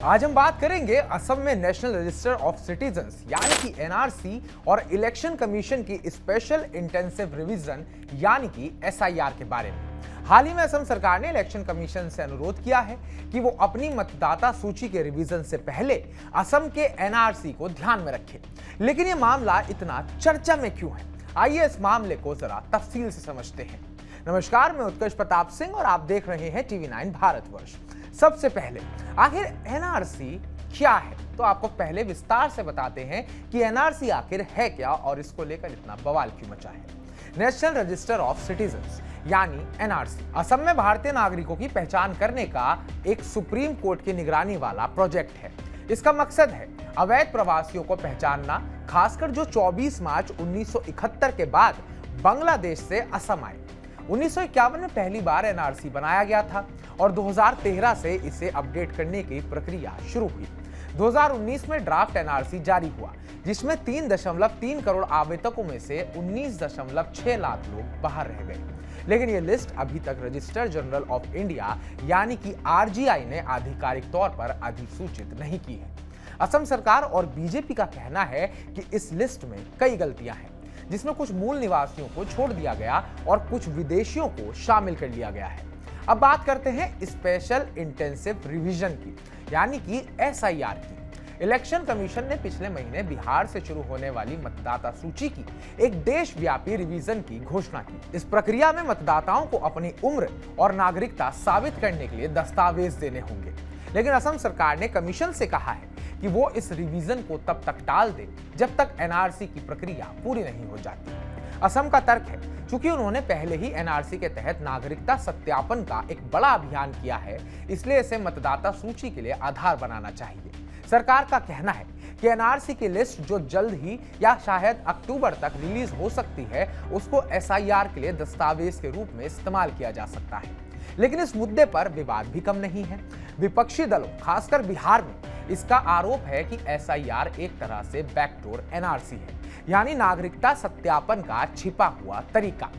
आज हम बात करेंगे असम में नेशनल रजिस्टर ऑफ सिटीजन्स यानी कि एनआरसी और इलेक्शन कमीशन की स्पेशल इंटेंसिव रिवीजन यानी कि एसआईआर के बारे में। हाल ही में असम सरकार ने इलेक्शन कमीशन से अनुरोध किया है कि वो अपनी मतदाता सूची के रिवीजन से पहले असम के एनआरसी को ध्यान में रखे। लेकिन ये मामला इतना चर्चा में क्यों है, आइए इस मामले को जरा तफसील से समझते हैं। नमस्कार, मैं उत्कर्ष प्रताप सिंह और आप देख रहे हैं टीवी9 भारतवर्ष। सबसे पहले आखिर एनआरसी क्या है, तो आपको पहले विस्तार से बताते हैं कि एनआरसी आखिर है क्या और इसको लेकर इतना बवाल क्यों मचा है। नेशनल रजिस्टर ऑफ सिटीजन्स यानी एनआरसी असम में भारतीय नागरिकों की पहचान करने का एक सुप्रीम कोर्ट की निगरानी वाला प्रोजेक्ट है। इसका मकसद है अवैध प्रवासियों को पहचानना, खासकर जो 24 मार्च 1971 के बाद बांग्लादेश से असम आए। 1951 में पहली बार एनआरसी बनाया गया था और 2013 से इसे अपडेट करने की प्रक्रिया शुरू हुई। 2019 में ड्राफ्ट एनआरसी जारी हुआ, जिसमें 3.3 करोड़ आवेदकों में से 19.6 लाख लोग बाहर रह गए। लेकिन यह लिस्ट अभी तक रजिस्टर जनरल ऑफ इंडिया यानी कि आरजीआई ने आधिकारिक तौर पर अधिसूचित नहीं की है। असम सरकार और बीजेपी का कहना है कि इस लिस्ट में कई गलतियां हैं, जिसमें कुछ मूल निवासियों को छोड़ दिया गया और कुछ विदेशियों को शामिल कर लिया गया है। अब बात करते हैं स्पेशल इंटेंसिव रिवीजन की यानी कि एसआईआर की। इलेक्शन कमीशन ने पिछले महीने बिहार से शुरू होने वाली मतदाता सूची की एक देशव्यापी रिवीजन की घोषणा की। इस प्रक्रिया में मतदाताओं को अपनी उम्र और नागरिकता साबित करने के लिए दस्तावेज देने होंगे। लेकिन असम सरकार ने कमीशन से कहा है कि वो इस रिवीजन को तब तक टाल दे जब तक एनआरसी की प्रक्रिया पूरी नहीं हो जाती। असम का तर्क है, चूंकि उन्होंने पहले ही एनआरसी के तहत नागरिकता सत्यापन का एक बड़ा अभियान किया है, इसलिए इसे मतदाता सूची के लिए आधार बनाना चाहिए। सरकार का कहना है कि एनआरसी की लिस्ट जो जल्द ही या शायद अक्टूबर तक रिलीज हो सकती है, उसको एसआईआर के लिए दस्तावेज के रूप में इस्तेमाल किया जा सकता है। लेकिन इस मुद्दे पर विवाद भी कम नहीं है। विपक्षी दलों, खासकर बिहार में, इसका आरोप है कि एसआईआर एक तरह से बैकडोर एनआरसी है, यानी नागरिकता सत्यापन का छिपा हुआ तरीका।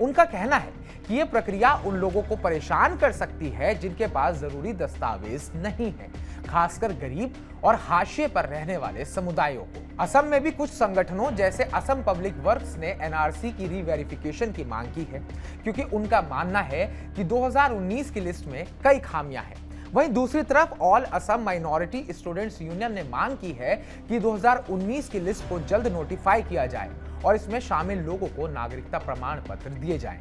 उनका कहना है कि यह प्रक्रिया उन लोगों को परेशान कर सकती है जिनके पास जरूरी दस्तावेज नहीं है, खासकर गरीब और हाशिए पर रहने वाले समुदायों को। असम में भी कुछ संगठनों जैसे असम पब्लिक वर्क्स ने एनआरसी की रीवेरिफिकेशन की मांग की है, क्योंकि उनका मानना है कि 2019 की लिस्ट में कई खामियां हैं। वहीं दूसरी तरफ all Assam minority students union ने मांग की है कि 2019 की लिस्ट को जल्द नोटिफाई किया जाए और इसमें शामिल लोगों को नागरिकता प्रमाण पत्र दिए जाएं।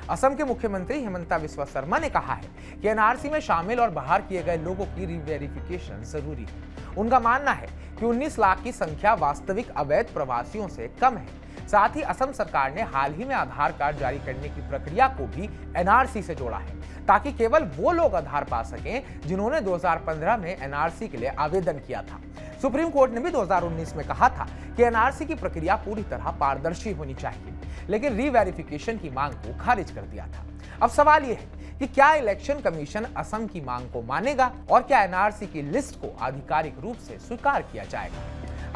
असम के मुख्यमंत्री हिमंता बिस्वा शर्मा ने कहा है कि एनआरसी में शामिल और बाहर किए गए लोगों की रीवेरिफिकेशन जरूरी है। उनका मानना है कि 19 लाख की संख्या वास्तविक अवैध प्रवासियों से कम है। साथ ही असम सरकार ने हाल ही में आधार कार्ड जारी करने की प्रक्रिया को भी एनआरसी से जोड़ा है, ताकि केवल वो लोग आधार पा सकें जिन्होंने 2015 में एनआरसी के लिए आवेदन किया था। सुप्रीम कोर्ट ने भी 2019 में कहा था कि एनआरसी की प्रक्रिया पूरी तरह पारदर्शी होनी चाहिए, लेकिन रीवेरिफिकेशन की मांग को खारिज कर दिया था। अब सवाल यह है कि क्या इलेक्शन कमीशन असम की मांग को मानेगा और क्या एनआरसी की लिस्ट को आधिकारिक रूप से स्वीकार किया जाएगा।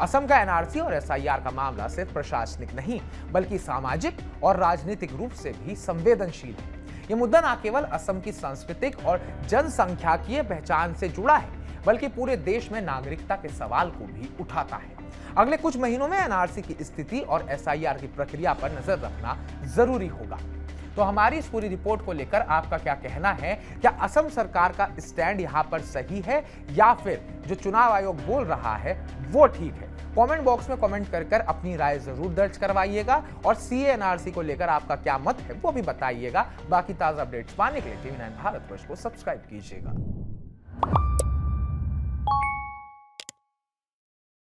असम का एनआरसी और एसआईआर का मामला सिर्फ प्रशासनिक नहीं, बल्कि सामाजिक और राजनीतिक रूप से भी संवेदनशील है। यह मुद्दा न केवल असम की सांस्कृतिक और जनसंख्याकीय पहचान से जुड़ा है, बल्कि पूरे देश में नागरिकता के सवाल को भी उठाता है। अगले कुछ महीनों में एनआरसी की स्थिति और एसआईआर की प्रक्रिया पर नजर रखना जरूरी होगा। तो हमारी इस पूरी रिपोर्ट को लेकर आपका क्या कहना है? क्या असम सरकार का स्टैंड यहाँ पर सही है या फिर जो चुनाव आयोग बोल रहा है वो ठीक है? कमेंट बॉक्स में कमेंट कर अपनी राय जरूर दर्ज करवाइएगा और सीए एनआरसी को लेकर आपका क्या मत है वो भी बताइएगा। बाकी ताजा अपडेट्स पाने के लिए टीवी9 भारतवर्ष को सब्सक्राइब कीजिएगा।